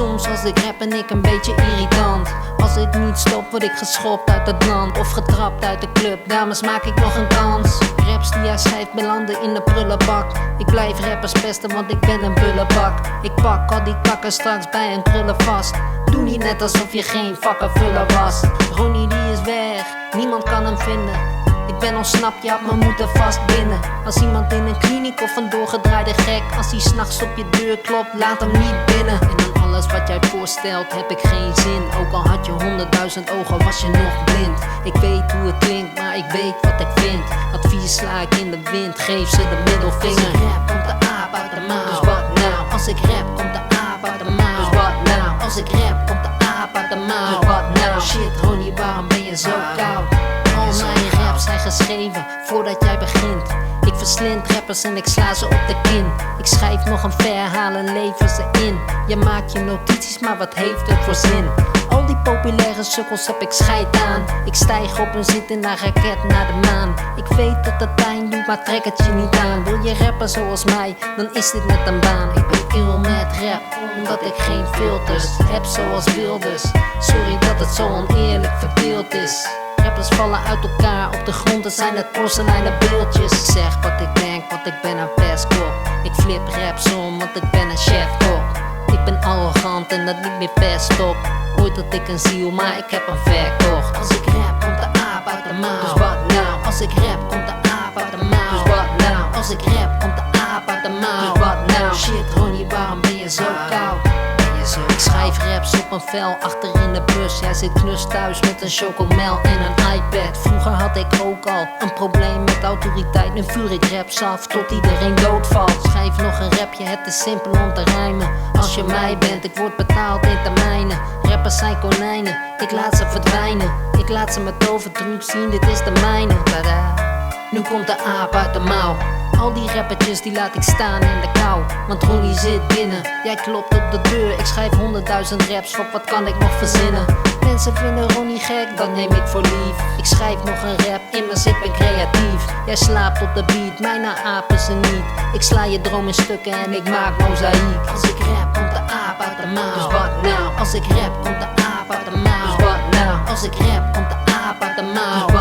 Soms als ik rap ben ik een beetje irritant. Als ik niet stop word ik geschopt uit het land of getrapt uit de club. Dames, maak ik nog een kans. Raps die hij schrijft belanden in de prullenbak. Ik blijf rappers pesten want ik ben een bullebak. Ik pak al die kakken straks bij een krullen vast. Doe niet net alsof je geen vakkenvuller was. Ronnie die is weg, niemand kan hem vinden. Ik ben ontsnapt, je had me moeten vastbinden. Als iemand in een kliniek of een doorgedraaide gek, als hij s'nachts op je deur klopt, laat hem niet binnen. En aan alles wat jij voorstelt heb ik geen zin. Ook al had je 100.000 ogen, was je nog blind. Ik weet hoe het klinkt, maar ik weet wat ik vind. Advies sla ik in de wind, geef ze de middelvinger. Als ik rap, komt de aap uit de mouw. Dus wat nou? Als ik rap, komt de aap uit de mouw. Dus wat nou? Als ik rap, komt de aap uit de mouw. Dus wat nou? Shit Ronnie, waarom ben je zo koud? Al mijn raps zijn geschreven voordat jij begint. Ik verslind rappers en ik sla ze op de kin. Ik schrijf nog een verhaal en lever ze in. Je maakt je notities, maar wat heeft het voor zin? Al die populaire sukkels heb ik scheid aan. Ik stijg op en zit in een raket naar de maan. Ik weet dat het pijn doet, maar trek het je niet aan. Wil je rappen zoals mij, dan is dit net een baan. Ik ben ill met rap, omdat ik geen filters heb zoals Wilders. Sorry dat het zo oneerlijk verdeeld is. Rappers vallen uit elkaar op de grond, het zijn net porseleinen beeldjes. Ik zeg wat ik denk, want ik ben een pestkop. Ik flip raps om, want ik ben een chefkok. Ik ben arrogant en dat niet meer pest op. Ooit had ik een ziel, maar ik heb een verkocht. Als ik rap, komt de aap uit de mouw. Dus wat nou? Als ik rap, komt de aap uit de mouw. Dus wat nou? Als ik rap, komt de aap uit de mouw. Dus wat nou? Shit Ronnie, waarom ben je zo koud? Ik schrijf raps op een vel achter in de bus. Jij zit knus thuis met een chocomel en een iPad. Vroeger had ik ook al een probleem met autoriteit. Nu vuur ik raps af tot iedereen doodvalt. Schrijf nog een rapje, het is simpel om te rijmen. Als je mij bent, ik word betaald in termijnen. Rappers zijn konijnen, ik laat ze verdwijnen. Ik laat ze met toverdruk zien, dit is de mijne. Tada. Nu komt de aap uit de mouw. Al die rappertjes die laat ik staan in de kou. Want Ronnie zit binnen, jij klopt op de deur. Ik schrijf 100.000 raps, fuck wat kan ik nog verzinnen. Mensen vinden Ronnie gek, dat neem ik voor lief. Ik schrijf nog een rap, immers ik ben creatief. Jij slaapt op de beat, mij apen ze niet. Ik sla je droom in stukken en ik maak mozaïek. Als ik rap, komt de aap uit de mouw. Dus wat nou? Als ik rap, komt de aap uit de mouw. Dus wat nou? Als ik rap, komt de aap uit de mouw.